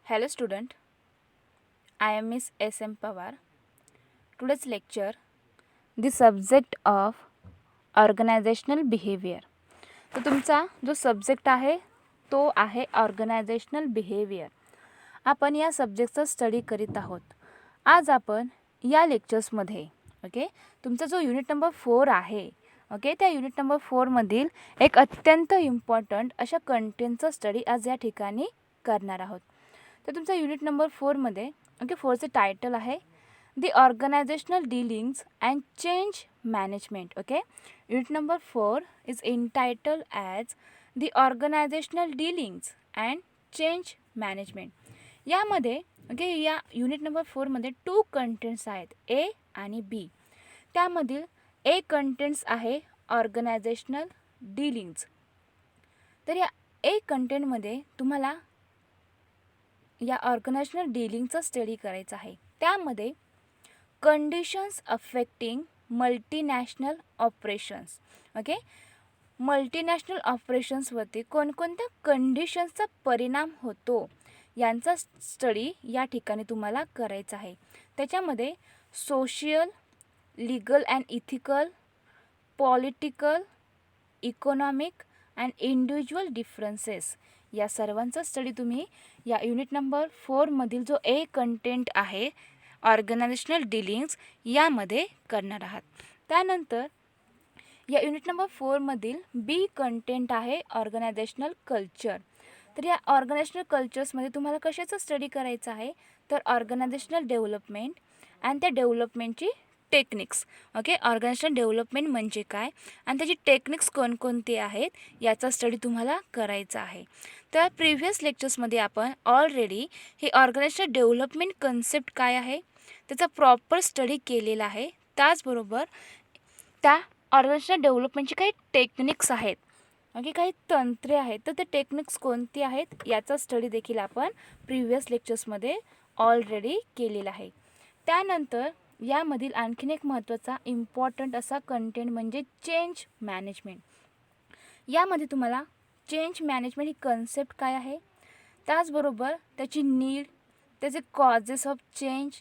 Hello student, I am Miss S.M. Pawar. Today's lecture, the subject of organizational behavior. तो तुमचा जो subject आहे तो आहे ऑर्गनायझेशनल बिहेवियर. आपण या सब्जेक्टचा स्टडी करीत आहोत. आज आपण या लेक्चर्समध्ये तुमचा जो युनिट नंबर 4 आहे त्या युनिट नंबर 4 मधील एक अत्यंत इम्पॉर्टंट अशा कंटेंटचा स्टडी आज या ठिकाणी करणार आहोत. तर तुमचा युनिट नंबर 4 मध्ये 4चे टायटल आहे the organisational dealings and change management. Unit number 4 is entitled as the organisational dealings and change management. यामध्ये या युनिट नंबर 4 मध्ये 2 कंटेंट्स आहेत, ए आणि बी. त्यामधील ए कंटेंट्स आहे ऑर्गनायझेशनल डीलिंग्स. तर या ए कंटेंटमध्ये तुम्हाला या ऑर्गनायझेशनल डीलिंगचा स्टडी करायचा आहे. त्यामध्ये conditions affecting multinational operations. Multinational ऑपरेशन्सवरती कोणकोणत्या कंडिशन्सचा परिणाम होतो यांचा स्टडी या ठिकाणी तुम्हाला करायचा आहे. त्याच्यामध्ये social, legal and ethical, political, economic and individual differences या सर्वांचा स्टडी तुम्ही या युनिट नंबर 4 मधील जो ए कंटेंट आहे ऑर्गनायझेशनल डीलिंग्स यामध्ये करणार आहात. त्यानंतर या युनिट नंबर 4 मधील बी कंटेंट आहे ऑर्गनायझेशनल कल्चर. तर या ऑर्गनायझेशनल कल्चर्समध्ये तुम्हाला कशाचा स्टडी करायचा आहे तर ऑर्गनायझेशनल डेव्हलपमेंट आणि त्या डेव्हलपमेंटची टेक्निक्स. ऑर्गनायझेशनल डेव्हलपमेंट म्हणजे काय आणि त्याची टेक्निक्स कोणकोणती आहेत याचा स्टडी तुम्हाला करायचा आहे. तर प्रिव्हियस लेक्चर्समध्ये आपण ऑलरेडी ही ऑर्गनायझेशनल डेव्हलपमेंट कन्सेप्ट काय आहे त्याचा प्रॉपर स्टडी केलेला आहे. त्याचबरोबर त्या ऑर्गनायझेशनल डेव्हलपमेंटची काही टेक्निक्स आहेत, काही तंत्रे आहेत, तर ते टेक्निक्स कोणती आहेत याचा स्टडी देखील आपण प्रिव्हियस लेक्चर्समध्ये ऑलरेडी केलेला आहे. त्यानंतर यामधील आणखीन एक महत्त्वाचा इम्पॉर्टंट असा कंटेंट म्हणजे चेंज मॅनेजमेंट. यामध्ये तुम्हाला चेंज मॅनेजमेंट ही कन्सेप्ट काय आहे, त्याचबरोबर त्याची नीड, त्याचे causes of change,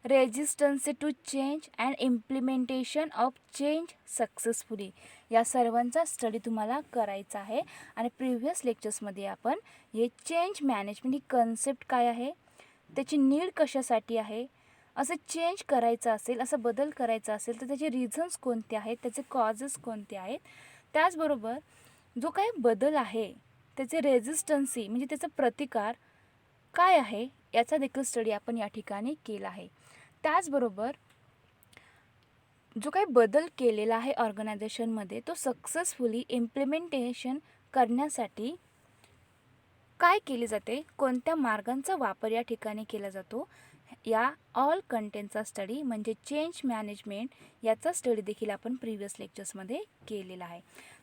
resistance to change and implementation of change successfully या सर्वांचा स्टडी तुम्हाला करायचा आहे. आणि प्रिव्हियस लेक्चर्समध्ये आपण हे चेंज मॅनेजमेंट ही कन्सेप्ट काय आहे, त्याची नीड कशासाठी आहे, असं चेंज करायचं असेल, असं बदल करायचा असेल तर त्याचे रिझन्स कोणते आहेत, त्याचे कॉजेस कोणते आहेत, त्याचबरोबर जो काही बदल आहे त्याचे रेजिस्टन्सी म्हणजे त्याचा प्रतिकार काय आहे याचा देखील स्टडी आपण या ठिकाणी केला आहे. त्याचबरोबर जो काही बदल केलेला आहे ऑर्गनायझेशनमध्ये तो सक्सेसफुली इम्प्लिमेंटेशन करण्यासाठी काय केले जाते, कोणत्या मार्गांचा वापर या ठिकाणी केला जातो, या ऑल कंटेंटचा स्टडी म्हणजे चेंज मॅनेजमेंट याचा स्टडी देखील आपण प्रिव्हियस लेक्चर्समध्ये केलेला आहे.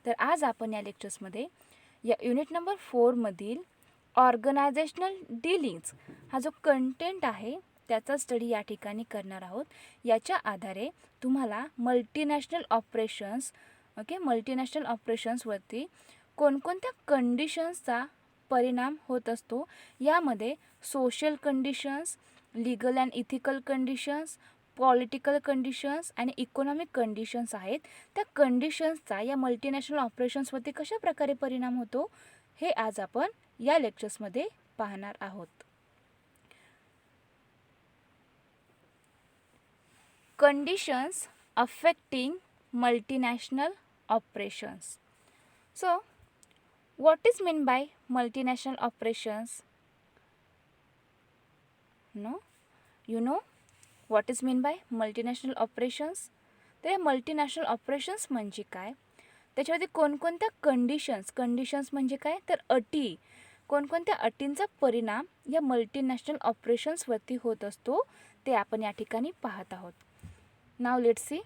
तर आज आपण या लेक्चर्समध्ये या युनिट नंबर 4 मधील ऑर्गनायझेशनल डीलिंग्स हा जो कंटेंट आहे त्याचा स्टडी या ठिकाणी करणार आहोत. याच्या आधारे तुम्हाला मल्टीनॅशनल ऑपरेशन्सवरती कोणकोणत्या कंडिशन्सचा परिणाम होत असतो, यामध्ये social conditions, legal and ethical conditions, political conditions आणि इकॉनॉमिक कंडिशन्स आहेत. त्या कंडिशन्सचा या मल्टीनॅशनल ऑपरेशन्सवरती कशा प्रकारे परिणाम होतो हे आज आपण या लेक्चर्समध्ये पाहणार आहोत. Conditions affecting multinational operations. So what is meant by multinational operations? No, you know what is meant by multinational operations? तर या मल्टीनॅशनल ऑपरेशन्स म्हणजे काय, त्याच्यामध्ये कोणकोणत्या कंडिशन्स म्हणजे काय तर अटी, कोणकोणत्या अटींचा परिणाम या मल्टीनॅशनल ऑपरेशन्सवरती होत असतो ते आपण या ठिकाणी पाहत आहोत. नाव let's see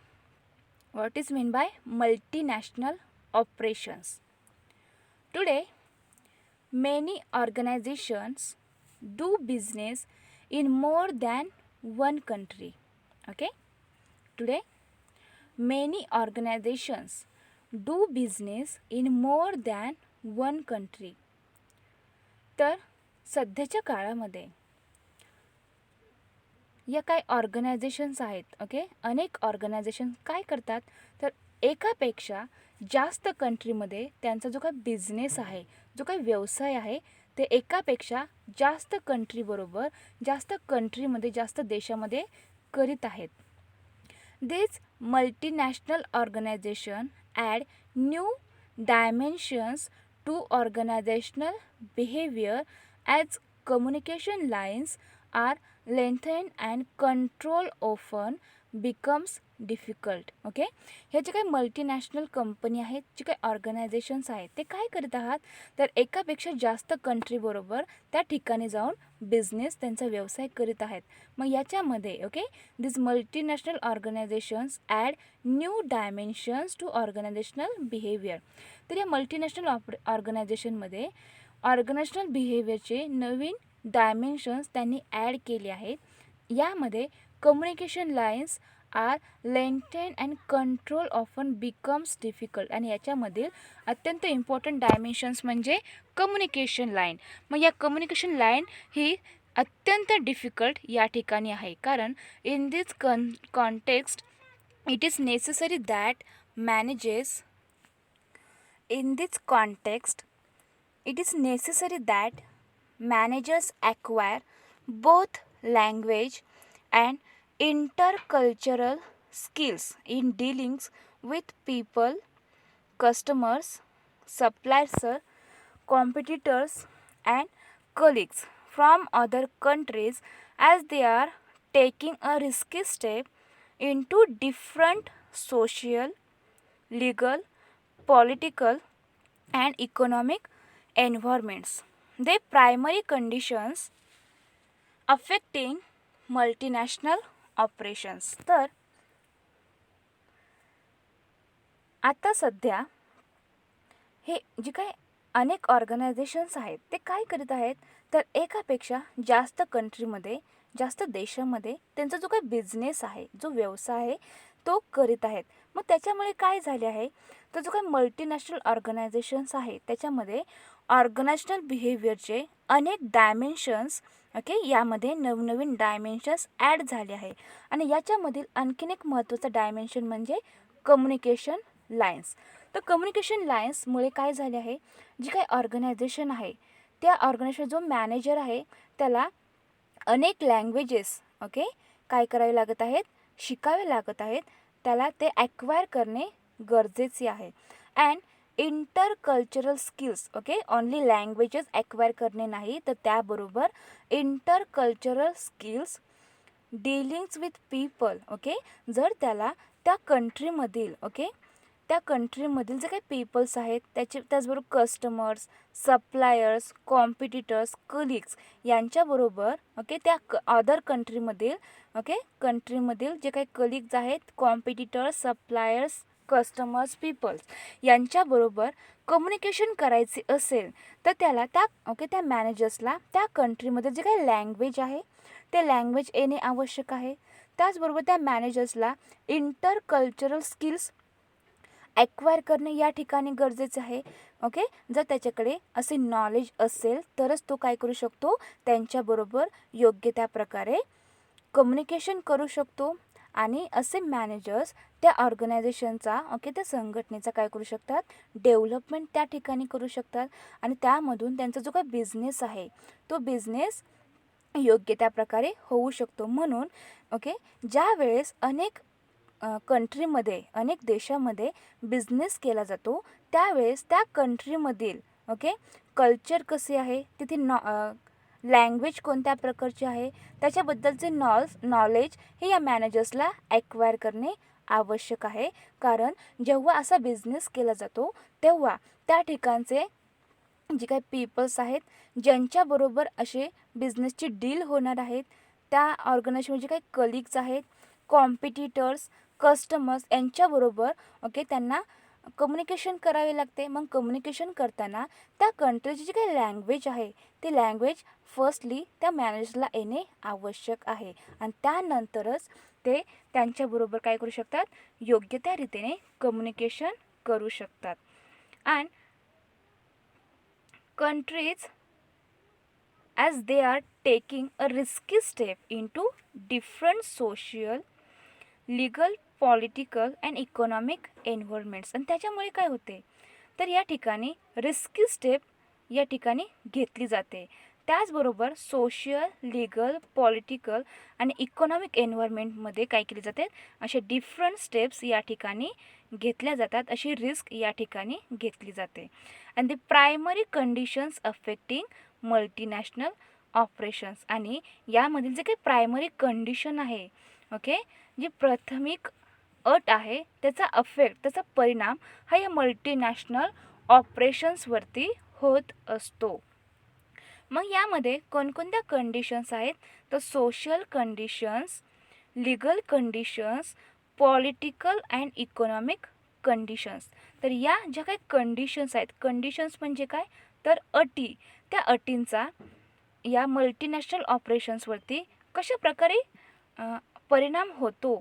what is mean by multinational operations. Today, many organizations do business in more than one country. Today, many organizations do business in more than one country. तर सध्याच्या काळामध्ये या काही ऑर्गनायझेशन्स आहेत, ओके, अनेक ऑर्गनायझेशन काय करतात, तर एकापेक्षा जास्त कंट्रीमध्ये त्यांचा जो काही बिझनेस आहे, जो काही व्यवसाय आहे, ते एकापेक्षा जास्त कंट्रीबरोबर, जास्त कंट्रीमध्ये, जास्त देशामध्ये करीत आहेत. These multinational organizations add new dimensions to organizational behavior as communication lines are lengthened and control often becomes difficult. Okay, हे जे काही मल्टीनॅशनल कंपनी आहेत, जे काही ऑर्गनायझेशन्स आहेत, ते काय करत आहात, तर एकापेक्षा जास्त कंट्रीबरोबर त्या ठिकाणी जाऊन बिझनेस, त्यांचा व्यवसाय करीत आहेत. मग याच्यामध्ये okay, this multinational organisations add new dimensions to organisational behaviour. तर या मल्टीनॅशनल ऑर्गनायझेशनमध्ये ऑर्गनायझेशनल बिहेवियरचे नवीन डायमेन्शन्स त्यांनी ॲड केले आहेत. यामध्ये communication lines are lengthen and control often becomes difficult. आणि याच्यामधील अत्यंत इम्पॉर्टंट डायमेन्शन्स म्हणजे कम्युनिकेशन लाईन. मग या कम्युनिकेशन लाईन ही अत्यंत डिफिकल्ट या ठिकाणी आहे, कारण in this context it is necessary that manages in this context, it is necessary that managers acquire both language and intercultural skills in dealings with people, customers, suppliers, competitors, and colleagues from other countries, as they are taking a risky step into different social, legal, political, and economic environments. The primary conditions affecting multinational operations. तर आता सध्या हे जे काही अनेक organisations आहेत, ते काय करीत आहेत, तर एकापेक्षा जास्त कंट्रीमध्ये, जास्त देशामध्ये त्यांचा जो काही बिझनेस आहे, जो व्यवसाय आहे, तो करीत आहेत. मग त्याच्यामुळे काय झाले आहे, तर जो काही मल्टीनॅशनल ऑर्गनायझेशन्स आहेत, त्याच्यामध्ये ऑर्गनायझेशनल बिहेवियरचे अनेक डायमेन्शन्स, ओके, यामध्ये नवनवीन डायमेन्शन्स ॲड झाले आहे. आणि याच्यामधील आणखीन एक महत्त्वाचं डायमेन्शन म्हणजे कम्युनिकेशन लाईन्स. तर कम्युनिकेशन लाईन्समुळे काय झाले आहे, जी काही ऑर्गनायझेशन आहे, त्या ऑर्गनायझेशन जो मॅनेजर आहे, त्याला अनेक लँग्वेजेस, ओके, काय करावे लागत आहेत, शिकावे लागत आहेत. त्याला ते ॲक्वायर करणे गरजेचे आहे. And intercultural skills, okay, only languages acquire करणे नाही, तर त्याबरोबर intercultural skills, dealings with people, okay, जर त्याला त्या कंट्रीमधील, ओके, त्या कंट्रीमधील जे काही पीपल्स आहेत, त्याचबरोबर कस्टमर्स, सप्लायर्स, कॉम्पिटिटर्स, कलिग्स यांच्याबरोबर, ओके, त्या अदर कंट्रीमधील, ओके, कंट्रीमधील जे काही कलिग्स आहेत, कॉम्पिटिटर्स, सप्लायर्स, कस्टमर्स, पीपल्स यांच्याबरोबर कम्युनिकेशन करायचे असेल, तर त्याला त्या मॅनेजर्सला त्या कंट्रीमध्ये जे काही लँग्वेज आहे, ते लँग्वेज येणे आवश्यक आहे. त्याचबरोबर त्या मॅनेजर्सला इंटरकल्चरल स्किल्स ॲक्वायर करणे या ठिकाणी गरजेचे आहे. ओके, जर त्याच्याकडे असे नॉलेज असेल तरच तो काय करू शकतो, त्यांच्याबरोबर योग्य त्या प्रकारे कम्युनिकेशन करू शकतो. आणि असे मॅनेजर्स त्या ऑर्गनायझेशनचा, ओके, त्या संघटनेचा काय करू शकतात, डेव्हलपमेंट त्या ठिकाणी करू शकतात. आणि त्यामधून त्यांचा जो काही बिझनेस आहे, तो बिझनेस योग्य त्या प्रकारे होऊ शकतो. म्हणून ओके, ज्या वेळेस अनेक कंट्रीमध्ये, अनेक देशामध्ये बिझनेस केला जातो, त्यावेळेस त्या कंट्रीमधील, ओके, कल्चर कसे आहे, तिथे लँग्वेज कोणत्या प्रकारची आहे, त्याच्याबद्दलचे नॉलेज हे या मॅनेजर्सला ॲक्वायर करणे आवश्यक आहे. कारण जेव्हा असा बिझनेस केला जातो, तेव्हा त्या ठिकाणचे जे काही पीपल्स आहेत, ज्यांच्याबरोबर असे बिझनेसची डील होणार आहेत, त्या ऑर्गनायझेशनचे काही कलिग्स आहेत, कॉम्पिटिटर्स, कस्टमर्स यांच्याबरोबर, ओके, त्यांना कम्युनिकेशन करावे लागते. मग कम्युनिकेशन करताना त्या कंट्रीची जी काही लँग्वेज आहे, ती लँग्वेज फर्स्टली त्या मॅनेजरला येणे आवश्यक आहे. आणि त्यानंतरच ते त्यांच्याबरोबर काय करू शकतात, योग्य त्या रीतीने कम्युनिकेशन करू शकतात. And countries as they are taking a risky step into different social, legal, political and economic environments. आणि त्याच्यामुळे काय होते, तर या ठिकाणी रिस्की स्टेप या ठिकाणी घेतली जाते. त्याचबरोबर सोशियल, लिगल, पॉलिटिकल आणि इकॉनॉमिक एन्व्हायरमेंटमध्ये काय केले जाते, असे डिफरंट स्टेप्स या ठिकाणी घेतल्या जातात, अशी रिस्क या ठिकाणी घेतली जाते. And the primary conditions affecting multinational operations. आणि यामधील जे काही प्रायमरी कंडिशन आहे, ओके, जी प्राथमिक अट आहे, त्याचा अफेक्ट, त्याचा परिणाम हा या मल्टीनॅशनल ऑपरेशन्सवरती होत असतो. मग यामध्ये कोणकोणत्या कंडिशन्स आहेत, तर social conditions, legal conditions, political and economic conditions. तर या ज्या काही कंडिशन्स आहेत, कंडिशन्स म्हणजे काय, तर अटी, त्या अटींचा या मल्टीनॅशनल ऑपरेशन्सवरती कशा प्रकारे परिणाम होतो.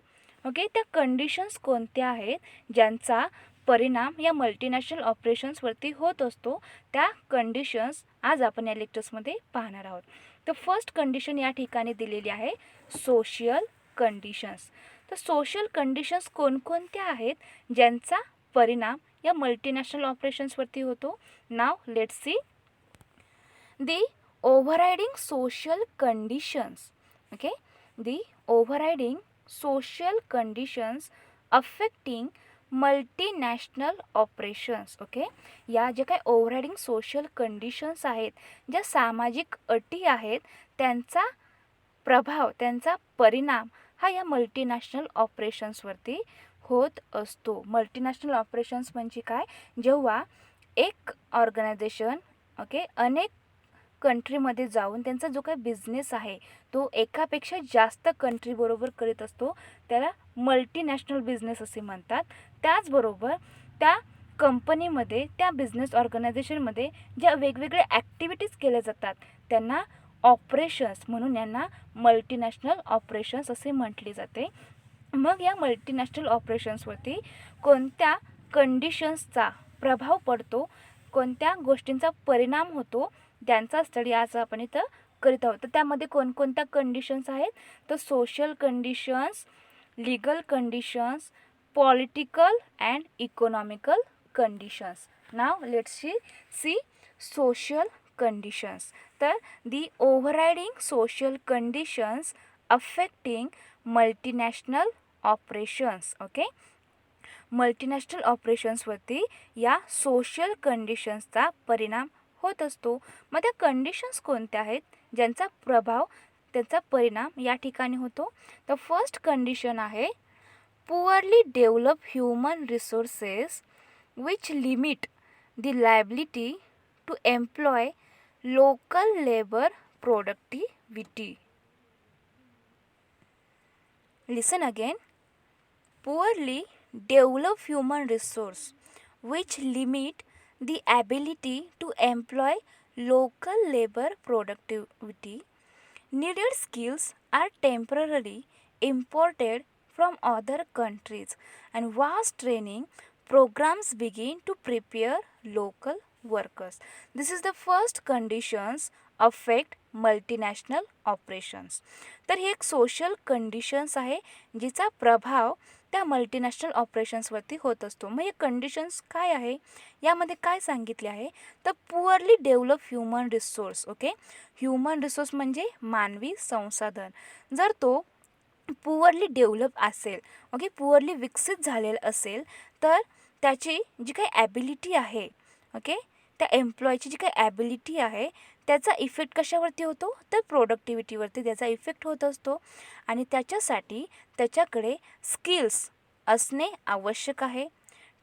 ओके, त्या कंडिशन्स कोणत्या आहेत ज्यांचा परिणाम या मल्टीनॅशनल ऑपरेशन्सवरती होत असतो, त्या कंडिशन्स आज आपण या लेक्चर्समध्ये पाहणार आहोत. तर फर्स्ट कंडिशन या ठिकाणी दिलेली आहे सोशल कंडिशन्स. तर सोशल कंडिशन्स कोणकोणत्या आहेत ज्यांचा परिणाम या मल्टीनॅशनल ऑपरेशन्सवरती होतो. नाव let's C. The overriding social conditions, okay, the overriding social conditions affecting multinational operations. Okay, या ज्या काही ओव्हररायडिंग सोशल कंडिशन्स आहेत, ज्या सामाजिक अटी आहेत, त्यांचा प्रभाव, त्यांचा परिणाम हा या मल्टीनॅशनल ऑपरेशन्सवरती होत असतो. मल्टीनॅशनल ऑपरेशन्स म्हणजे काय, जेव्हा एक ऑर्गनायझेशन, ओके, अनेक कंट्रीमध्ये जाऊन त्यांचा जो काही बिझनेस आहे तो एकापेक्षा जास्त कंट्रीबरोबर करीत असतो, त्याला मल्टीनॅशनल बिझनेस असे म्हणतात. त्याचबरोबर त्या कंपनीमध्ये, त्या बिझनेस ऑर्गनायझेशनमध्ये ज्या वेगवेगळ्या ॲक्टिव्हिटीज केल्या जातात त्यांना ऑपरेशन्स म्हणून यांना मल्टीनॅशनल ऑपरेशन्स असे म्हटले जाते. मग या मल्टीनॅशनल ऑपरेशन्सवरती कोणत्या कंडिशन्सचा प्रभाव पडतो, कोणत्या गोष्टींचा परिणाम होतो, त्यांचा स्टडी आज आपण इथं करीत आहोत. तर त्यामध्ये कोणकोणत्या कंडिशन्स आहेत, तर social conditions, legal conditions, political and economical conditions. Now let's see social conditions. तर the overriding social conditions affecting multinational operations. Okay, multinational ऑपरेशन्सवरती या सोशल कंडिशन्सचा परिणाम होत असतो. मग त्या कंडिशन्स कोणत्या आहेत ज्यांचा प्रभाव, त्याचा परिणाम या ठिकाणी होतो. तर फर्स्ट कंडिशन आहे poorly develop human resources which limit the liability to employ local labour productivity. Listen again. Poorly developed human resource which limit the ability to employ local labor productivity. Needed skills are temporarily imported from other countries and vast training programs begin to prepare local workers. This is the first conditions affect multinational operations. तर ही एक social conditions आहे जिचा प्रभाव त्या multinational ऑपरेशन्सवरती होत असतो. मग हे कंडिशन्स काय आहे, यामध्ये काय सांगितले आहे, तर poorly develop human resource. Okay, human resource म्हणजे मानवी संसाधन. जर तो पुअरली डेव्हलप असेल, ओके, पुअरली विकसित झालेलं असेल, तर त्याची जी काही ॲबिलिटी आहे, ओके, त्या एम्प्लॉयची जी काही ॲबिलिटी आहे त्याचा इफेक्ट कशावरती होतो, तर प्रोडक्टिव्हिटीवरती त्याचा इफेक्ट होत असतो. आणि त्याच्यासाठी त्याच्याकडे स्किल्स असणे आवश्यक आहे.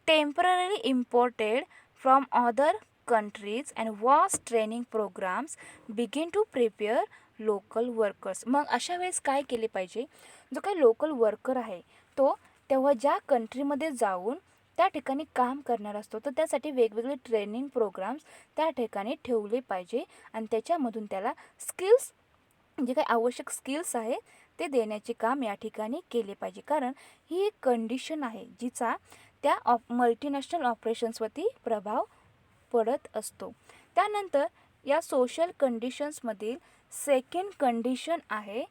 Temporary imported from other countries and vast training programmes begin to prepare local workers. मग अशा वेळेस काय केले पाहिजे, जो काही लोकल वर्कर आहे तो तेव्हा ज्या कंट्रीमध्ये जाऊन त्या ठिकाणी काम करणार असतो, तर त्यासाठी वेगवेगळे ट्रेनिंग प्रोग्राम्स त्या ठिकाणी ठेवले पाहिजे आणि त्याच्यामधून त्याला स्किल्स, जे काही आवश्यक स्किल्स आहे ते देण्याचे काम या ठिकाणी केले पाहिजे. कारण ही एक कंडिशन आहे जिचा त्या मल्टीनॅशनल ऑपरेशन्सवरती प्रभाव पडत असतो. त्यानंतर या सोशल कंडिशन्समधील सेकंड कंडिशन आहे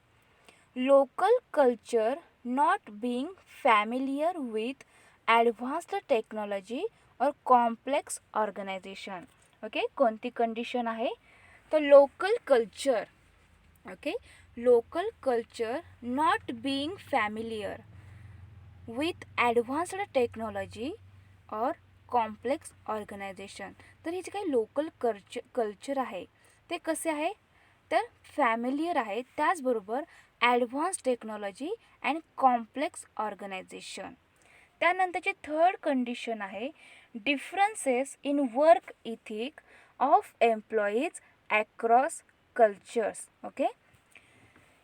local culture not being familiar with advanced technology और कॉम्प्लेक्स ऑर्गनायझेशन. ओके, कोणती कंडिशन आहे? तर local culture, okay, local culture not being familiar with advanced technology और कॉम्प्लेक्स ऑर्गनायझेशन. तर हे जे काही लोकल कल्चर आहे ते कसे आहे? तर फॅमिलियर आहे, त्याचबरोबर advance technology and complex organisation. त्यानंतरची थर्ड कंडिशन आहे differences in work ethic of employees across cultures. Okay,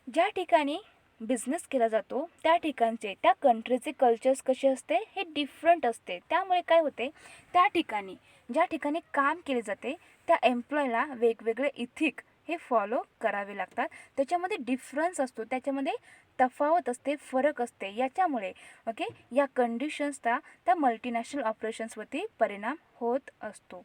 ज्या ठिकाणी बिझनेस केला जातो त्या ठिकाणचे त्या कंट्रीचे कल्चर्स कसे असते? हे डिफरंट असते. त्यामुळे काय होते, त्या ठिकाणी ज्या ठिकाणी काम केले जाते त्या एम्प्लॉयला वेगवेगळे इथिक हे फॉलो करावे लागतात. त्याच्यामध्ये डिफरन्स असतो, त्याच्यामध्ये तफावत असते, फरक असते. याच्यामुळे ओके या कंडिशन्सचा त्या मल्टीनॅशनल ऑपरेशन्सवरती परिणाम होत असतो.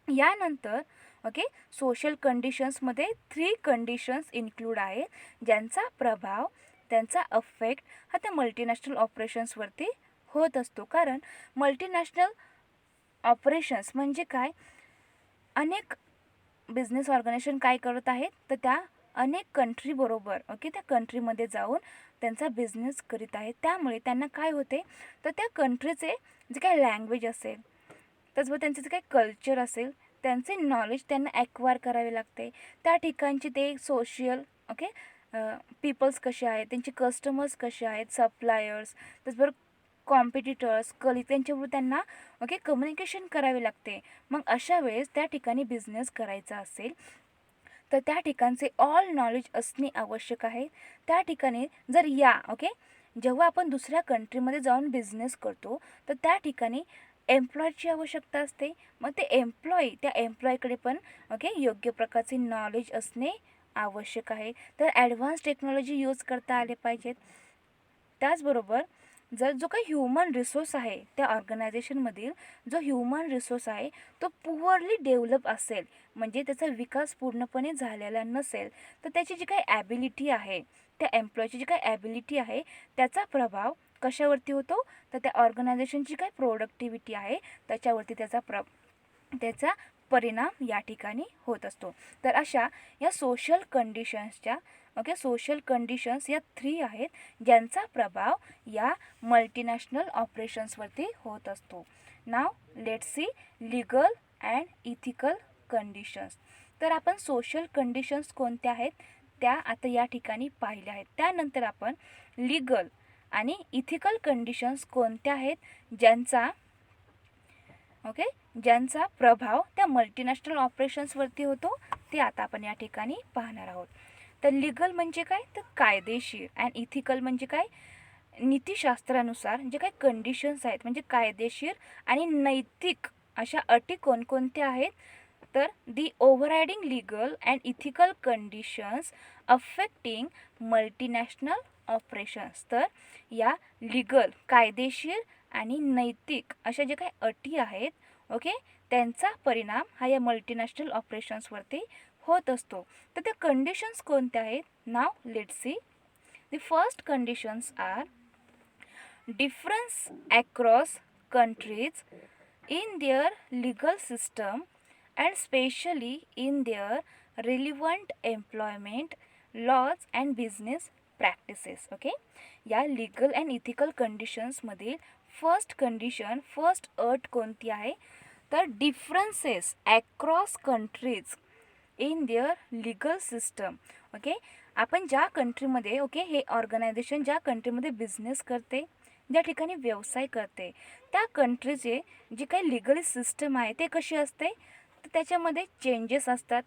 यानंतर ओके सोशल कंडिशन्समध्ये 3 कंडिशन्स इन्क्लूड आहेत ज्यांचा प्रभाव, त्यांचा अफेक्ट हा त्या मल्टीनॅशनल ऑपरेशन्सवरती होत असतो. कारण मल्टीनॅशनल ऑपरेशन्स म्हणजे काय? अनेक बिझनेस ऑर्गनायझेशन काय करत आहेत? तर त्या अनेक कंट्रीबरोबर ओके त्या कंट्रीमध्ये जाऊन त्यांचा बिझनेस करीत आहेत. त्यामुळे त्यांना काय होते, तर त्या कंट्रीचे जे काही लँग्वेज असेल, त्याचबरोबर त्यांचं जे काही कल्चर असेल, त्यांचे नॉलेज त्यांना ॲक्वायर करावे लागते. त्या ठिकाणचे ते सोशल ओके पीपल्स कसे आहेत, त्यांचे कस्टमर्स कसे आहेत, सप्लायर्स, त्याचबरोबर कॉम्पिटिटर्स, त्यांच्याबरोबर त्यांना ओके कम्युनिकेशन करावे लागते. मग अशा वेळेस त्या ठिकाणी बिझनेस करायचा असेल तर त्या ठिकाणचे ऑल नॉलेज असणे आवश्यक आहे. त्या ठिकाणी जर ओके जेव्हा आपण दुसऱ्या कंट्रीमध्ये जाऊन बिझनेस करतो तर त्या ठिकाणी एम्प्लॉयची आवश्यकता असते. मग ते त्या एम्प्लॉयकडे पण ओके योग्य प्रकारचे नॉलेज असणे आवश्यक आहे. तर ॲडव्हान्स टेक्नॉलॉजी यूज करता आले पाहिजेत. त्याचबरोबर जर जो काही ह्युमन रिसोर्स आहे त्या ऑर्गनायझेशनमधील जो ह्युमन रिसोर्स आहे तो पुअरली डेव्हलप असेल, म्हणजे त्याचा विकास पूर्णपणे झालेला नसेल, तर त्याची जी काही ॲबिलिटी आहे, त्या एम्प्लॉयची जी काही ॲबिलिटी आहे त्याचा प्रभाव कशावरती होतो? तर त्या ऑर्गनायझेशनची काय प्रोडक्टिव्हिटी आहे त्याच्यावरती त्याचा परिणाम या ठिकाणी होत असतो. तर अशा या सोशल कंडिशन्सच्या ओके सोशल कंडिशन्स या 3 आहेत ज्यांचा प्रभाव या मल्टीनॅशनल ऑपरेशन्सवरती होत असतो. नाव let's C legal and ethical conditions. तर आपण सोशल कंडिशन्स कोणत्या आहेत त्या आता या ठिकाणी पाहिल्या आहेत. त्यानंतर आपण लीगल आणि इथिकल कंडिशन्स कोणत्या आहेत ज्यांचा प्रभाव त्या मल्टीनॅशनल ऑपरेशन्सवरती होतो ते आता आपण या ठिकाणी पाहणार आहोत. तर लीगल म्हणजे काय? तर कायदेशीर. अँड इथिकल म्हणजे काय? नीतिशास्त्रानुसार जे काही कंडिशन्स आहेत म्हणजे कायदेशीर आणि नैतिक अशा अटी कोणकोणत्या आहेत? तर the overriding legal and ethical conditions affecting multinational operations. तर या लीगल कायदेशीर आणि नैतिक अशा ज्या काही अटी आहेत ओके त्यांचा परिणाम हा या मल्टीनॅशनल ऑपरेशन्सवरती होत असतो. तर त्या कंडिशन्स कोणत्या आहेत? नाव let's see. The first conditions are difference across countries in their legal system and specially in their relevant employment laws and business practices. Okay या लीगल अँड इथिकल कंडिशन्समधील फर्स्ट अट कोणती आहे? तर differences across countries in their legal system. Okay आपण ज्या कंट्रीमध्ये okay हे organisation ज्या कंट्रीमध्ये बिझनेस करते, ज्या ठिकाणी व्यवसाय करते, त्या कंट्रीचे जी काही लीगल सिस्टम आहे ते कशी असते? तर त्याच्यामध्ये चेंजेस असतात.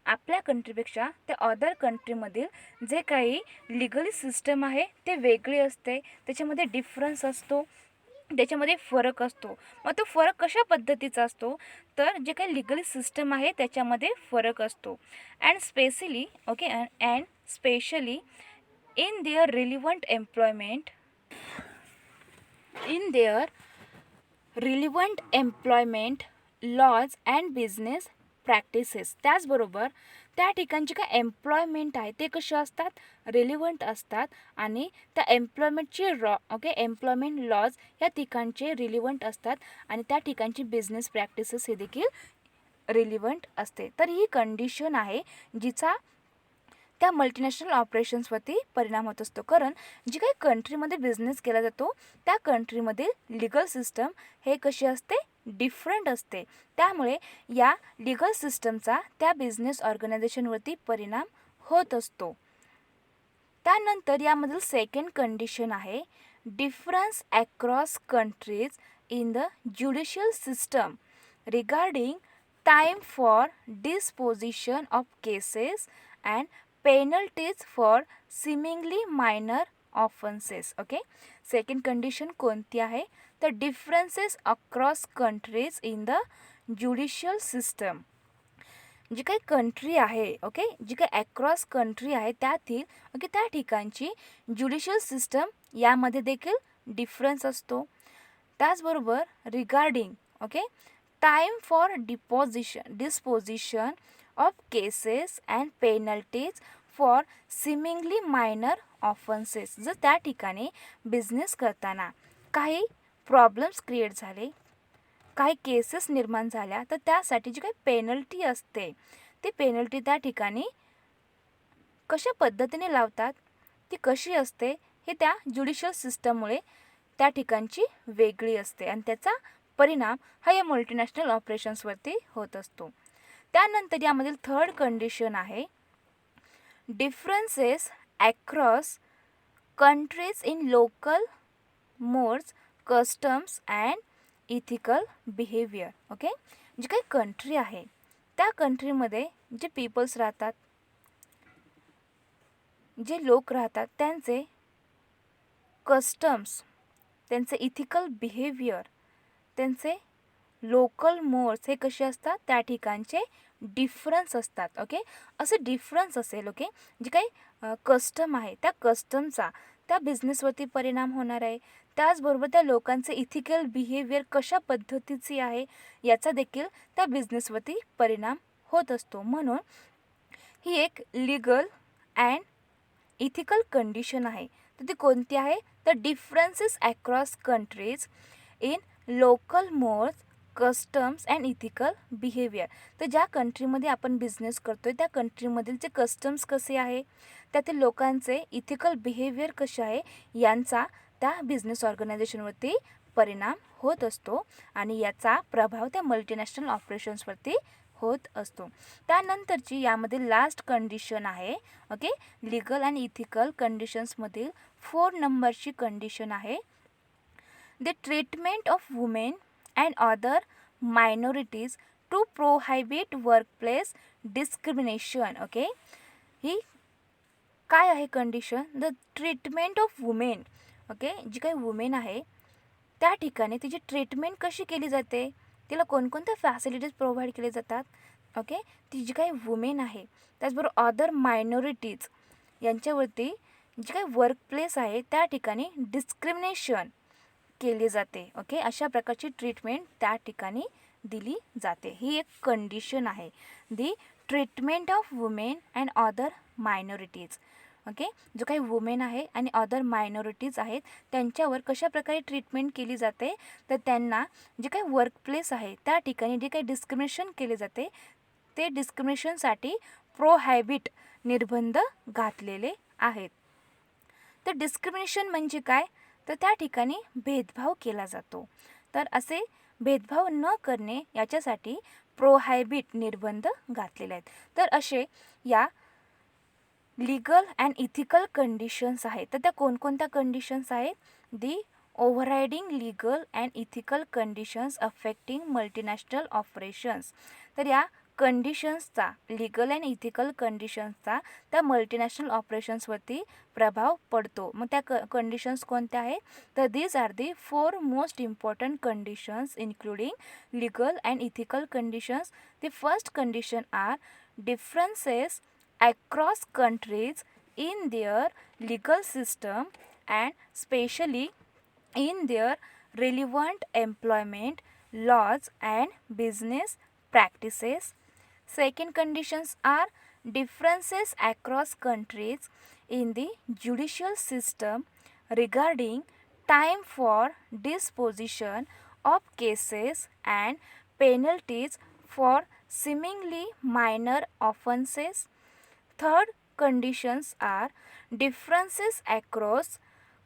आपल्या कंट्रीपेक्षा त्या अदर कंट्रीमधील जे काही लीगल सिस्टम आहे ते वेगळे असते, त्याच्यामध्ये डिफरन्स असतो, त्याच्यामध्ये फरक असतो. मग तो फरक कशा पद्धतीचा असतो? तर जे काही लीगल सिस्टम आहे त्याच्यामध्ये फरक असतो. And specially in their relevant employment laws and business practices. त्याचबरोबर त्या ठिकाणचे काय एम्प्लॉयमेंट आहे ते कसे असतात, रिलिव्हंट असतात आणि त्या एम्प्लॉयमेंटची एम्प्लॉयमेंट लॉज या ठिकाणचे रिलिव्हंट असतात आणि त्या ठिकाणची बिझनेस प्रॅक्टिसेस हे देखील रिलिव्हंट असते. तर ही कंडिशन आहे जिचा त्या मल्टीनॅशनल ऑपरेशन्सवरती परिणाम होत असतो. कारण जी काही कंट्रीमध्ये बिझनेस केला जातो त्या कंट्रीमधील लीगल सिस्टम हे कशी असते, डिफरंट असते. त्यामुळे या लीगल सिस्टमचा त्या बिझनेस ऑर्गनायझेशनवरती परिणाम होत असतो. त्यानंतर यामधील सेकंड कंडिशन आहे difference across countries in the judicial system regarding time for disposition of cases and penalties for seemingly minor offences. Okay, second condition कोणती आहे, तर differences across countries in the judicial system. जी काही country आहे, okay, जी काही across country आहे त्यातील त्या ठिकाणची ज्युडिशियल सिस्टम यामध्ये देखील डिफरन्स असतो. त्याचबरोबर regarding time for disposition of cases and penalties for seemingly minor offences. जर त्या ठिकाणी बिझनेस करताना काही प्रॉब्लेम्स क्रिएट झाले, काही केसेस निर्माण झाल्या, तर त्यासाठी जी काही पेनल्टी असते ती पेनल्टी त्या ठिकाणी कशा पद्धतीने लावतात, ती कशी असते हे त्या ज्युडिशियल सिस्टममुळे त्या ठिकाणची वेगळी असते आणि त्याचा परिणाम हा या मल्टीनॅशनल ऑपरेशन्सवरती होत असतो. त्यानंतर यामधील थर्ड कंडिशन आहे differences across countries in local modes, customs and ethical behaviour. Okay, जी काही कंट्री आहे त्या कंट्रीमध्ये जे पीपल्स राहतात, जे लोक राहतात, त्यांचे कस्टम्स, त्यांचे इथिकल बिहेवियर, त्यांचे लोकल मोड्स हे कसे असतात, त्या ठिकाणचे डिफरन्स असतात. ओके, असे डिफरन्स असेल, ओके, जे काही कस्टम आहे त्या कस्टमचा त्या बिझनेसवरती परिणाम होणार आहे. त्याचबरोबर त्या लोकांचे इथिकल बिहेवियर कशा पद्धतीचे आहे याचा देखील त्या बिझनेसवरती परिणाम होत असतो. म्हणून ही एक लीगल अँड इथिकल कंडिशन आहे. तर ती कोणती आहे, तर differences across countries in local modes, customs and ethical behaviour. तर ज्या कंट्रीमध्ये आपण बिझनेस करतोय त्या कंट्रीमधील जे कस्टम्स कसे आहे, त्यातील लोकांचे इथिकल बिहेवियर कसे आहे यांचा त्या बिझनेस ऑर्गनायझेशनवरती परिणाम होत असतो आणि याचा प्रभाव त्या मल्टीनॅशनल ऑपरेशन्सवरती होत असतो. त्यानंतरची यामध्ये लास्ट कंडिशन आहे लीगल आणि इथिकल कंडिशन्समधील 4 नंबरची कंडिशन आहे the treatment of women and other minorities to prohibit workplace discrimination. Okay, ही काय आहे condition, the treatment of women. Okay, जी काही वुमेन आहे त्या ठिकाणी तिची ट्रीटमेंट कशी केली जाते, तिला कोणकोणत्या फॅसिलिटीज प्रोव्हाइड केले जातात. ओके, ती जी काही वुमेन आहे त्याचबरोबर अदर मायनॉरिटीज यांच्यावरती जी काही वर्कप्लेस आहे त्या ठिकाणी डिस्क्रिमिनेशन केले जाते. ओके, अशा प्रकारची ट्रीटमेंट त्या ठिकाणी दिली जाते. ही एक कंडिशन आहे, the treatment of women and other minorities. Okay, जो काही वुमेन आहे आणि अदर मायनॉरिटीज आहेत त्यांच्यावर कशा प्रकारे ट्रीटमेंट केली जाते, तर त्यांना जे काही वर्कप्लेस आहे त्या ठिकाणी जे काही डिस्क्रिमिनेशन केले जाते ते डिस्क्रिमिनेशनसाठी प्रोहायबिट निर्बंध घातलेले आहेत. तर डिस्क्रिमिनेशन म्हणजे काय, तर त्या ठिकाणी भेदभाव केला जातो. तर असे भेदभाव न करणे याच्यासाठी प्रोहायबिट निर्बंध घातलेले आहेत. तर असे या लीगल अँड इथिकल कंडिशन्स आहेत. तर त्या कोणकोणत्या कंडिशन्स आहेत, the overriding legal and ethical conditions affecting multinational operations. तर या कंडिशन्सचा, लीगल अँड इथिकल कंडिशन्सचा त्या मल्टीनॅशनल ऑपरेशन्सवरती प्रभाव पडतो. मग त्या कंडिशन्स कोणत्या आहेत, तर these are the 4 most important conditions including legal and ethical conditions. The first condition are differences across countries in their legal system and specially in their relevant employment laws and business practices. Second conditions are differences across countries in the judicial system regarding time for disposition of cases and penalties for seemingly minor offenses. Third conditions are differences across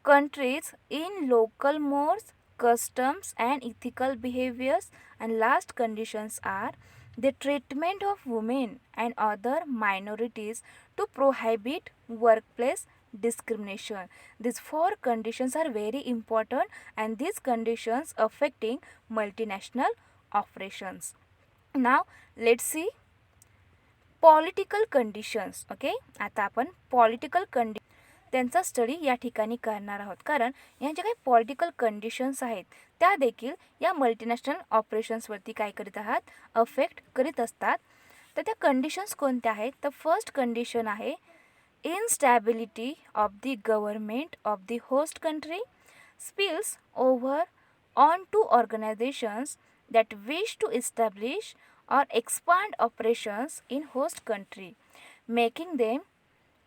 countries in local mores, customs and ethical behaviors. And last conditions are the treatment of women and other minorities to prohibit workplace discrimination. These four conditions are very important, and these conditions affecting multinational operations. Now let's see political conditions. Okay, आता आपण political त्यांचा study या ठिकाणी करणार आहोत, कारण यांच्या काही पॉलिटिकल कंडिशन्स आहेत त्या देखील या मल्टीनॅशनल ऑपरेशन्सवरती काय करीत आहात, अफेक्ट करीत असतात. तर त्या कंडिशन्स कोणत्या आहेत? तर फर्स्ट कंडिशन आहे instability of the government of the host country spills over on to organisations that wish to establish or expand operations in host country, making them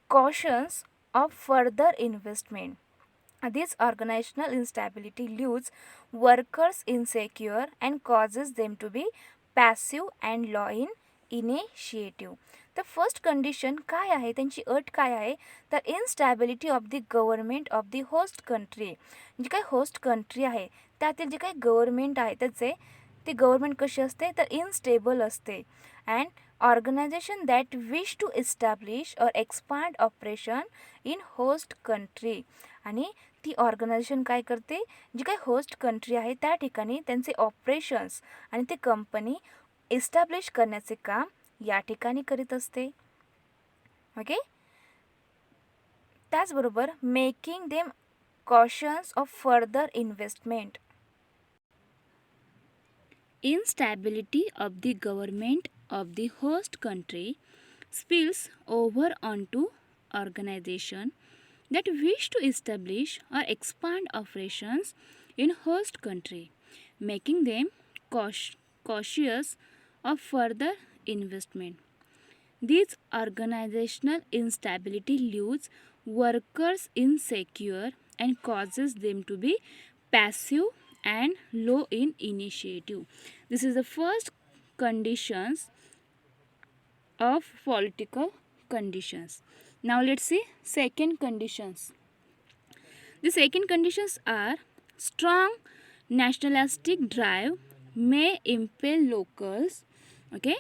cautious of further investment. This organizational instability leaves workers insecure and causes them to be passive and low in initiative. तर first condition काय आहे, त्यांची अट काय आहे, तर instability of the government of the host country. जी काही होस्ट कंट्री आहे त्यातील जे काही गव्हर्नमेंट आहे त्याचे ते गव्हर्नमेंट कशी असते, तर इनस्टेबल असते. And organisation that wish to establish or expand operation in host country. आणि ती ऑर्गनायझेशन काय करते, जी काही होस्ट कंट्री आहे त्या ठिकाणी त्यांचे ऑपरेशन्स आणि ते कंपनी इस्टॅब्लिश करण्याचे काम या ठिकाणी करीत असते. ओके, त्याचबरोबर making them cautious of further investment. Instability of the government of the host country spills over onto organization that wish to establish or expand operations in host country, making them cautious of further investment. This organizational instability leaves workers insecure and causes them to be passive and low in initiative. This is the first conditions of political conditions. Now let's see second conditions. The second conditions are strong nationalistic drive may impel locals. Okay,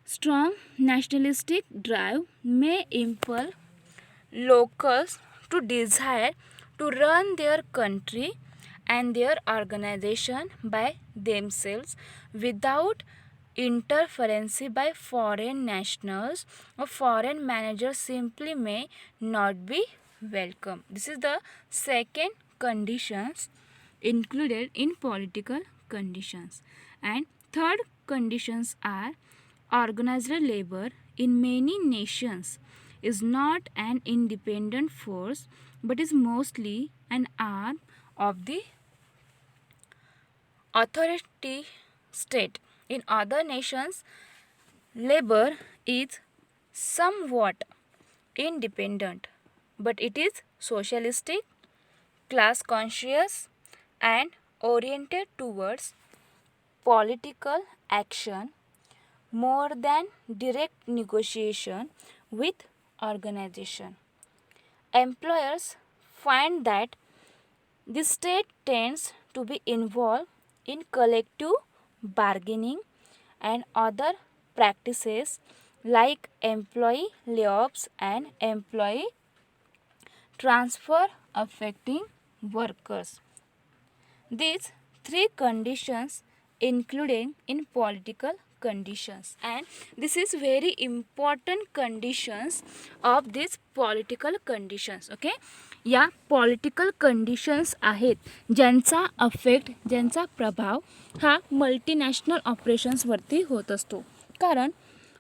strong nationalistic drive may impel locals to desire to run their country and their organization by themselves without interference by foreign nationals or foreign managers simply may not be welcome. This is the second conditions included in political conditions. And third conditions are organized labor in many nations is not an independent force but is mostly an arm of the authority state. In other nations, labor is somewhat independent, but it is socialistic, class conscious, and oriented towards political action more than direct negotiation with organization. Employers find that the state tends to be involved in collective bargaining and other practices like employee layoffs and employee transfer affecting workers. These three conditions included in political conditions, and this is very important conditions of these political conditions. Okay, या political conditions आहेत ज्यांचा affect, ज्यांचा प्रभाव हा multinational ऑपरेशन्सवरती होत असतो. कारण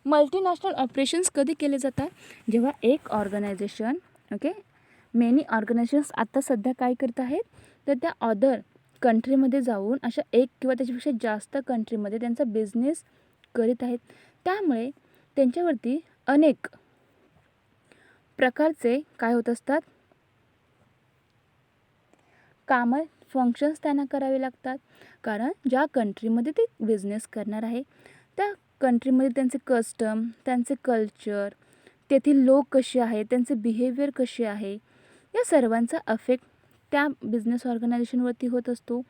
multinational operations कधी केले जातात, जेव्हा एक ऑर्गनायझेशन, ओके, मेनी ऑर्गनायझेशन्स आता सध्या काय करत आहेत, तर त्या अदर कंट्रीमध्ये जाऊन अशा एक किंवा त्याच्यापेक्षा जास्त कंट्रीमध्ये त्यांचा बिझनेस करीत आहेत. त्यामुळे त्यांच्यावरती अनेक प्रकारचे काय होत असतात, कामं फंक्शन्स त्यांना करावे लागतात. कारण ज्या कंट्रीमध्ये ते बिझनेस करणार आहे त्या कंट्रीमध्ये त्यांचे कस्टम, त्यांचे कल्चर, तेथील लोक कसे आहेत, त्यांचे बिहेवियर कसे आहे, या सर्वांचा अफेक्ट त्या बिझनेस ऑर्गनायझेशनवरती होत असतो.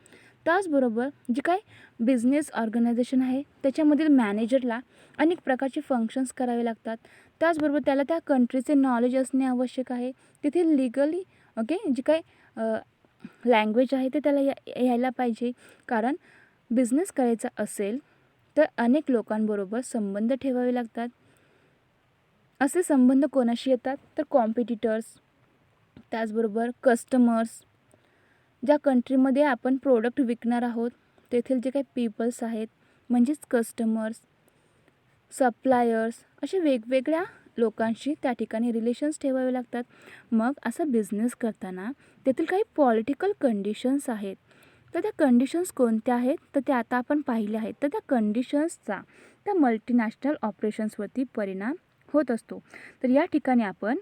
त्याचबरोबर जे काय बिझनेस ऑर्गनायझेशन आहे त्याच्यामधील मॅनेजरला अनेक प्रकारचे फंक्शन्स करावे लागतात. त्याचबरोबर त्याला त्या कंट्रीचे नॉलेज असणे आवश्यक आहे. तेथील लिगली जे काय लँग्वेज आहे ते त्याला यायला पाहिजे. कारण बिझनेस करायचा असेल तर अनेक लोकांबरोबर संबंध ठेवावे लागतात. असे संबंध कोणाशी येतात तर कॉम्पिटिटर्स, त्याचबरोबर कस्टमर्स, ज्या कंट्रीमध्ये आपण प्रोडक्ट विकणार आहोत तेथील जे काही पीपल्स आहेत म्हणजेच कस्टमर्स, सप्लायर्स, असे वेगवेगळ्या लोकांशी त्या ठिकाणी रिलेशन्स ठेवावे लागतात. मग असं बिझनेस करताना तेथील काही पॉलिटिकल कंडिशन्स आहेत. तर त्या कंडिशन्स कोणत्या आहेत तर त्या आता आपण पाहिल्या आहेत. तर त्या कंडिशन्सचा त्या मल्टीनॅशनल ऑपरेशन्सवरती परिणाम होत असतो. तर या ठिकाणी आपण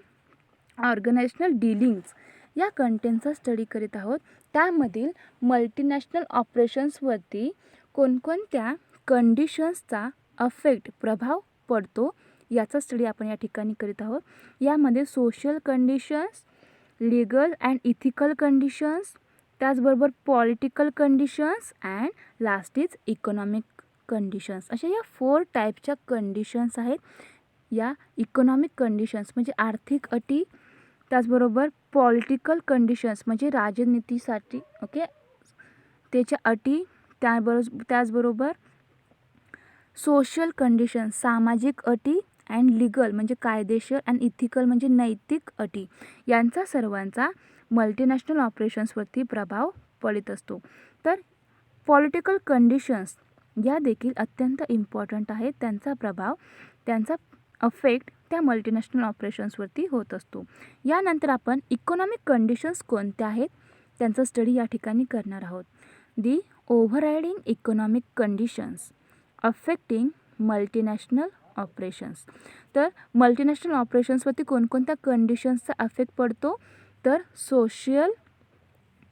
ऑर्गनायझेशनल डीलिंग्स या कंटेंटचा स्टडी करीत आहोत. त्यामधील मल्टीनॅशनल ऑपरेशन्सवरती कोणकोणत्या कंडिशन्सचा अफेक्ट प्रभाव पडतो याचा स्टडी आपण या ठिकाणी करीत आहोत. यामध्ये social conditions, legal and ethical conditions, त्याचबरोबर political conditions and last is economic conditions, अशा या 4 टाईपच्या कंडिशन्स आहेत. या इकॉनॉमिक कंडिशन्स म्हणजे आर्थिक अटी, त्याचबरोबर पॉलिटिकल कंडिशन्स म्हणजे राजनीतीसाठी त्याच्या अटी, त्याचबरोबर सोशल कंडिशन्स सामाजिक अटी, अँड लीगल म्हणजे कायदेशीर, अँड इथिकल म्हणजे नैतिक अटी, यांचा सर्वांचा मल्टीनॅशनल ऑपरेशन्सवरती प्रभाव पडत असतो. तर पॉलिटिकल कंडिशन्स या देखील अत्यंत इम्पॉर्टंट आहेत. त्यांचा प्रभाव, त्यांचा अफेक्ट त्या मल्टीनॅशनल ऑपरेशन्सवरती होत असतो. यानंतर आपण इकॉनॉमिक कंडिशन्स कोणत्या आहेत त्यांचा स्टडी या ठिकाणी करणार आहोत. The overriding economic conditions affecting multinational operations. तर मल्टीनॅशनल ऑपरेशन्सवरती कोणकोणत्या कंडिशन्सचा अफेक्ट पडतो तर social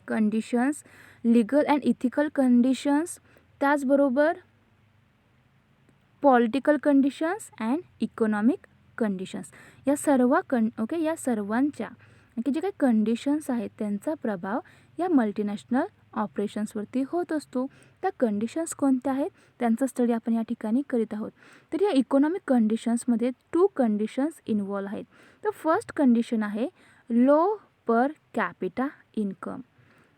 conditions, legal and ethical conditions, त्याचबरोबर political conditions and economic conditions, या सर्वांच्या जे काही कंडिशन्स आहेत त्यांचा प्रभाव या मल्टीनॅशनल ऑपरेशन्सवरती होत असतो. त्या कंडिशन्स कोणत्या आहेत त्यांचा स्टडी आपण या ठिकाणी करीत आहोत. तर या इकॉनॉमिक कंडिशन्समध्ये 2 कंडिशन्स इन्व्हॉल्व आहेत. तर फर्स्ट कंडिशन आहे low per capita income.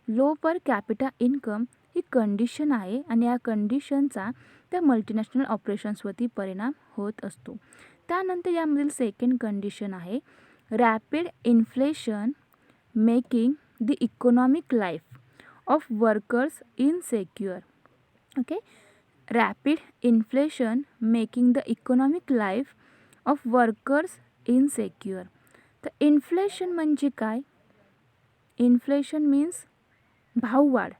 Low per capita income ही कंडिशन आहे आणि या कंडिशनचा त्या मल्टीनॅशनल ऑपरेशन्सवरती परिणाम होत असतो. त्यानंतर यामधील सेकंड कंडिशन आहे rapid inflation making the economic life of workers insecure. Rapid inflation making the economic life of workers insecure. तर इन्फ्लेशन म्हणजे काय? इन्फ्लेशन मीन्स भाववाढ.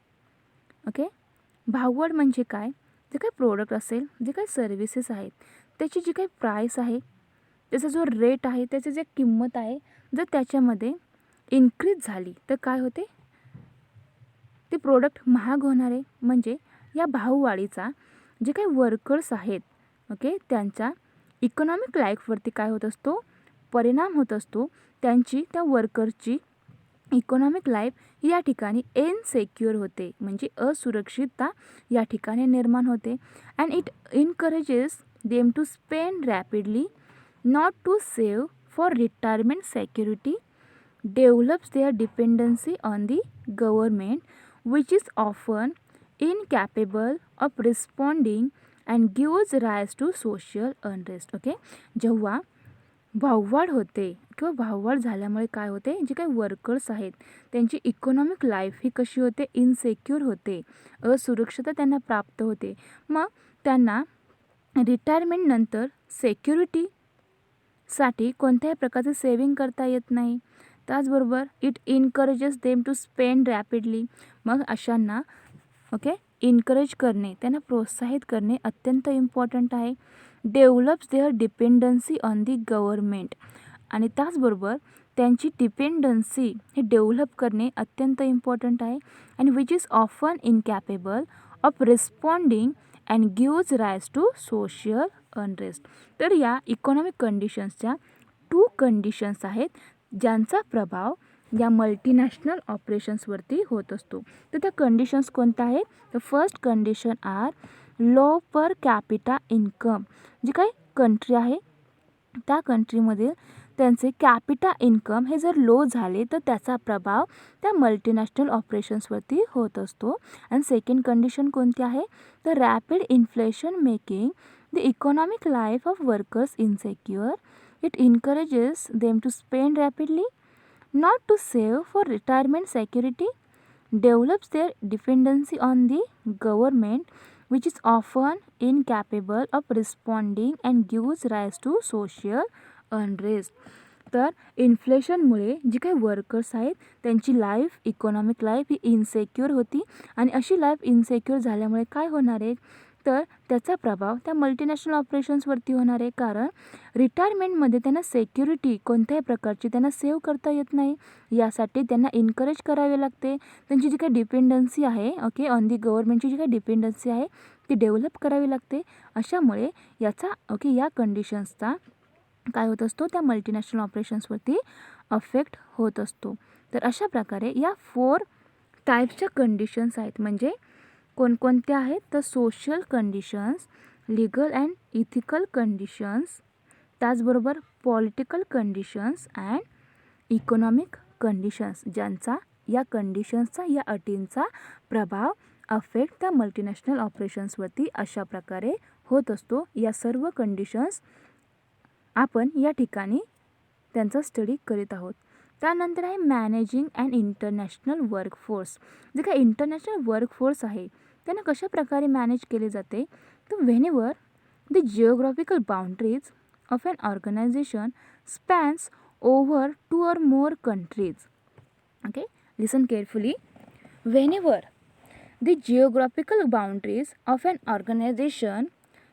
भाववाढ म्हणजे काय? जे काही प्रोडक्ट असेल, जे काही सर्व्हिसेस आहेत त्याची जी काही प्राईस आहे, त्याचा जो रेट आहे, त्याची जे किंमत आहे, जर त्याच्यामध्ये इन्क्रीज झाली तर काय होते? ते प्रोडक्ट महाग होणार आहे. म्हणजे या भाववाढीचा जे काही वर्कर्स आहेत त्यांच्या इकॉनॉमिक लाईफवरती काय होत असतो? परिणाम होत असतो. त्यांची त्या वर्करची इकॉनॉमिक लाईफ या ठिकाणी इनसेक्युअर होते, म्हणजे असुरक्षितता या ठिकाणी निर्माण होते. And it encourages them to spend rapidly, not to save for retirement security, develops their dependency on the government which is often incapable of responding and gives rise to social unrest. जेव्हा भाववाढ होते किंवा भाववाढ झाल्यामुळे काय होते? जे काही वर्कर्स आहेत त्यांची इकॉनॉमिक लाईफ ही कशी होते? इनसेक्युअर होते, असुरक्षितता त्यांना प्राप्त होते. मग त्यांना रिटायरमेंट नंतर सेक्युरिटीसाठी कोणत्याही प्रकारचे सेविंग करता येत नाही. त्याचबरोबर it encourages them to spend rapidly. मग अशांना इनकरेज करणे, त्यांना प्रोत्साहित करणे अत्यंत इम्पॉर्टंट आहे. Develops their dependency on the government. आणि त्याचबरोबर त्यांची डिपेंडन्सी हे डेव्हलप करणे अत्यंत इम्पॉर्टंट आहे. आणि which is often incapable of responding and gives rise to social unrest. तर या इकॉनॉमिक कंडिशन्सच्या 2 कंडिशन्स आहेत ज्यांचा प्रभाव या मल्टीनॅशनल ऑपरेशन्सवरती होत असतो. तर त्या कंडिशन्स कोणत्या आहेत? तर first condition are low per capita income. जी काही कंट्री आहे त्या कंट्रीमध्ये त्यांचे कॅपिटा इन्कम हे जर लो झाले तर त्याचा प्रभाव त्या मल्टीनॅशनल ऑपरेशन्सवरती होत असतो. आणि सेकंड कंडिशन कोणती आहे? तर rapid inflation making the economic life of workers insecure. It encourages them to spend rapidly, not to save for retirement security, develops their dependency on the government which is often incapable of responding and gives rise to social unrest. तर इन्फ्लेशनमुळे जी काही workers आहेत त्यांची life, economic life ही insecure होती. आणि अशी life insecure झाल्यामुळे काय होणार आहे? तर त्याचा प्रभाव त्या मल्टीनॅशनल ऑपरेशन्सवरती होणार आहे. कारण रिटायरमेंटमध्ये त्यांना सेक्युरिटी कोणत्याही प्रकारची त्यांना सेव्ह करता येत नाही. यासाठी त्यांना इन्करेज करावे लागते. त्यांची जी काही डिपेंडन्सी आहे ओके ऑन दी गव्हर्मेंटची जी काही डिपेंडन्सी आहे ती डेव्हलप करावी लागते. अशामुळे याचा ओके या कंडिशन्सचा काय होत असतो? त्या मल्टीनॅशनल ऑपरेशन्सवरती अफेक्ट होत असतो. तर अशा प्रकारे या 4 टाईप्सच्या कंडिशन्स आहेत. म्हणजे कोणकोणत्या आहेत? तर social conditions, legal and ethical conditions, त्याचबरोबर political conditions and economic conditions, ज्यांचा या कंडिशन्सचा या अटींचा प्रभाव अफेक्ट त्या मल्टीनॅशनल ऑपरेशन्सवरती अशा प्रकारे होत असतो. या सर्व कंडिशन्स आपण या ठिकाणी त्यांचा स्टडी करीत आहोत. त्यानंतर आहे मॅनेजिंग अँड इंटरनॅशनल वर्कफोर्स. जे काही इंटरनॅशनल वर्कफोर्स आहे त्यांना कशा प्रकारे मॅनेज केले जाते? तर whenever the geographical boundaries of an organisation spans over 2 or more countries. Okay, listen carefully. Whenever the geographical boundaries of an organization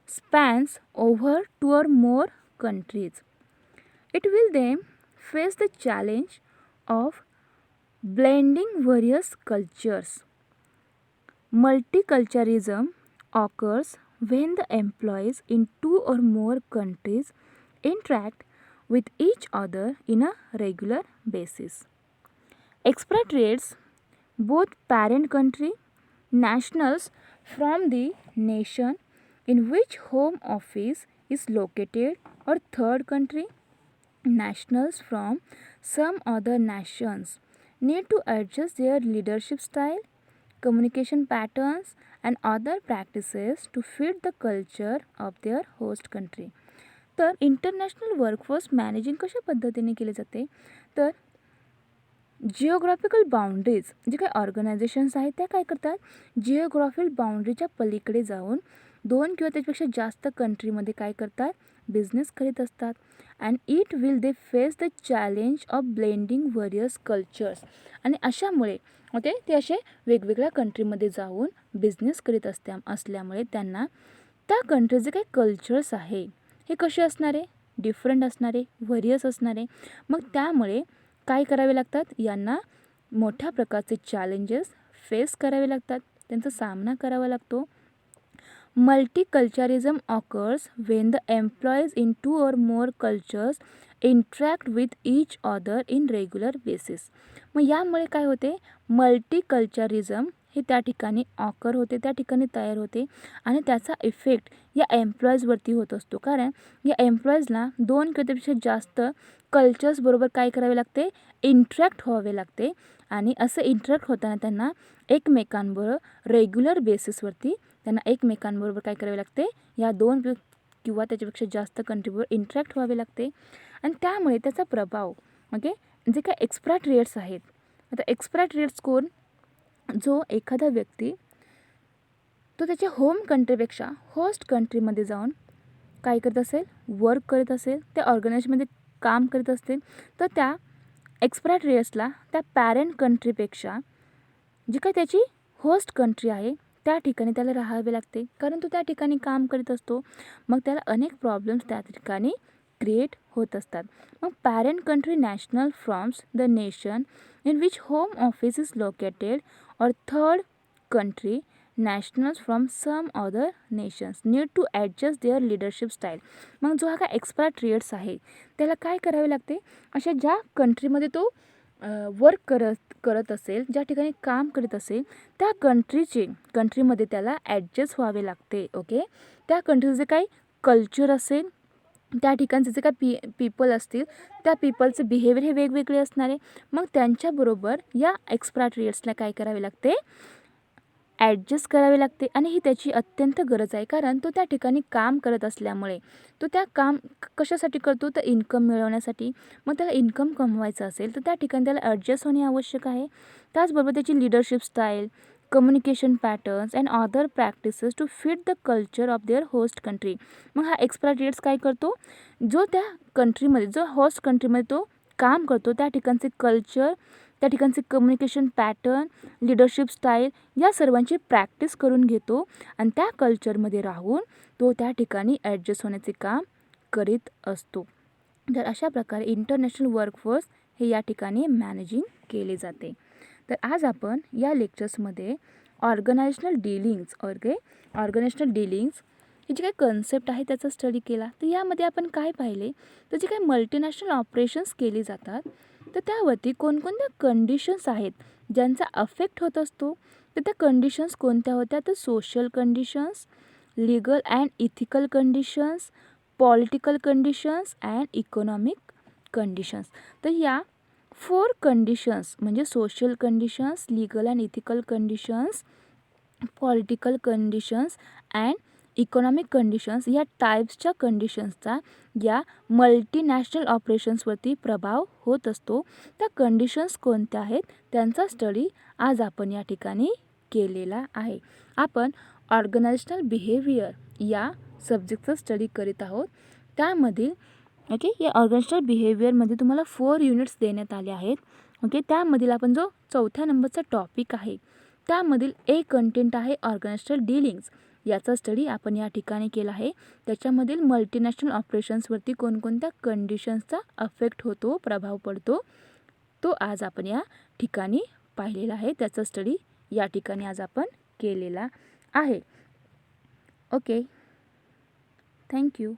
spans over 2 or more countries, it will then face the challenge of blending various cultures. Multiculturalism occurs when the employees in 2 or more countries interact with each other in a regular basis. Expatriates, both parent country nationals from the nation in which home office is located or third country nationals from some other nations, need to adjust their leadership style, communication patterns and other practices to fit the culture of their host country. तर international workforce managing कशा पद्धतीने केले जाते? तर geographical boundaries जे काही organisations आहेत त्या काय करतात? जिओग्राफिकल बाउंड्रीच्या पलीकडे जाऊन 2 किंवा त्याच्यापेक्षा जास्त कंट्रीमध्ये काय करतात? बिझनेस करीत असतात. And it will they face the challenge of blending various cultures. आणि अशामुळे ओके ते असे वेगवेगळ्या कंट्रीमध्ये जाऊन बिझनेस करीत असल्यामुळे त्यांना त्या कंट्रीचे जे काही कल्चर्स आहे हे कसे असणारे? डिफरंट असणारे, व्हेरियस असणारे. मग त्यामुळे काय करावे लागतात? यांना मोठ्या प्रकारचे चॅलेंजेस फेस करावे लागतात, त्यांचा सामना करावा लागतो. Multiculturism occurs when the employees in 2 or more cultures interact with each other in regular basis. मग यामुळे काय होते? मल्टीकल्चरिझम हे त्या ठिकाणी ऑकर होते, त्या ठिकाणी तयार होते आणि त्याचा इफेक्ट या एम्प्लॉईजवरती होत असतो. कारण या एम्प्लॉईजला 2 किंवा त्यापेक्षा जास्त कल्चर्सबरोबर काय करावे लागते? इंटरॅक्ट व्हावे लागते. आणि असं इंटरॅक्ट होताना त्यांना एकमेकांबरोबर रेग्युलर बेसिसवरती त्यांना एकमेकांबरोबर काय करावे लागते? या 2 किंवा त्याच्यापेक्षा जास्त कंट्रीबरोबर इंटरॅक्ट व्हावे लागते. आणि त्यामुळे त्याचा प्रभाव ओके जे काय एक्सपॅट्रिएट्स आहेत. आता एक्सपॅट्रिएट्स कोण? जो एखादा व्यक्ती तो त्याच्या होम कंट्रीपेक्षा होस्ट कंट्रीमध्ये जाऊन काय करत असेल? वर्क करत असेल, त्या ऑर्गनायझेशनमध्ये काम करत असतील, तर त्या एक्सपॅट्रिएट्सला त्या पॅरेंट कंट्रीपेक्षा जी काय त्याची होस्ट कंट्री आहे त्या ठिकाणी त्याला राहावे लागते, कारण तो त्या ठिकाणी काम करीत असतो. मग त्याला अनेक प्रॉब्लेम्स त्या ठिकाणी क्रिएट होत असतात. मग parent country national from the nation in which home office is located or third country nationals from some other nations need to adjust their leadership style. मग जो हा काय एक्सपाट्रिएट्स आहे त्याला काय करावे लागते, अशा ज्या कंट्रीमध्ये तो वर्क करत असेल, ज्या ठिकाणी काम करीत असेल त्या कंट्रीमध्ये त्याला ॲडजस्ट व्हावे लागते. ओके, त्या कंट्रीचं जे काही कल्चर असेल, त्या ठिकाणचे जे काही पीपल असतील त्या पीपलचं बिहेवियर हे वेगवेगळे असणार आहे. मग त्यांच्याबरोबर या एक्सपाट्रिएट्सला काय करावे लागते, ॲडजस्ट करावे लागते. आणि ही त्याची अत्यंत गरज आहे, कारण तो त्या ठिकाणी काम करत असल्यामुळे तो त्या काम कशासाठी करतो, तर इन्कम मिळवण्यासाठी. मग त्याला इन्कम कमवायचं असेल तर त्या ठिकाणी त्याला ॲडजस्ट होणे आवश्यक आहे. त्याचबरोबर त्याची leadership style, communication patterns and other practices to fit the culture of their host country. मग हा एक्सपाट्रिएट्स काय करतो, जो त्या कंट्रीमध्ये, जो होस्ट कंट्रीमध्ये तो काम करतो त्या ठिकाणचे कल्चर, त्या ठिकाणचे कम्युनिकेशन पॅटर्न, लिडरशिप स्टाईल या सर्वांची प्रॅक्टिस करून घेतो आणि त्या कल्चरमध्ये राहून तो त्या ठिकाणी ॲडजस्ट होण्याचे काम करीत असतो. तर अशा प्रकारे इंटरनॅशनल वर्कफोर्स हे या ठिकाणी मॅनेजिंग केले जाते. तर आज आपण या लेक्चर्समध्ये ऑर्गनायझेशनल डीलिंग्स ही जी काही कन्सेप्ट आहे त्याचा स्टडी केला. तर यामध्ये आपण काय पाहिले, तर जे काही मल्टीनॅशनल ऑपरेशन्स केली जातात तर त्यावरती कोणकोणत्या कंडिशन्स आहेत ज्यांचा अफेक्ट होत असतो. तर त्या कंडिशन्स कोणत्या होत्या, तर social conditions, legal and ethical conditions, political conditions and economic conditions. तर या 4 कंडिशन्स म्हणजे social conditions, legal and ethical conditions, political conditions and economic conditions या टाईप्सच्या कंडिशन्सचा या मल्टीनॅशनल ऑपरेशन्सवरती प्रभाव होत असतो. त्या कंडिशन्स कोणत्या आहेत त्यांचा स्टडी आज आपण या ठिकाणी केलेला आहे. आपण ऑर्गनायझेशनल बिहेवियर या सब्जेक्टचा स्टडी करीत आहोत. त्यामधील ओके, या ऑर्गनायझेशनल बिहेवियरमध्ये तुम्हाला 4 युनिट्स देण्यात आले आहेत. ओके, त्यामधील आपण जो 4थ्या नंबरचा टॉपिक आहे त्यामधील एक कंटेंट आहे ऑर्गनायझेशनल डीलिंग्स. याचा स्टडी आपण या ठिकाणी केला आहे. त्याच्यामधील मल्टीनॅशनल ऑपरेशन्सवरती कोणकोणत्या कंडिशन्सचा अफेक्ट होतो, प्रभाव पडतो, तो आज आपण या ठिकाणी पाहिलेला आहे. त्याचा स्टडी या ठिकाणी आज आपण केलेला आहे. Okay, thank you.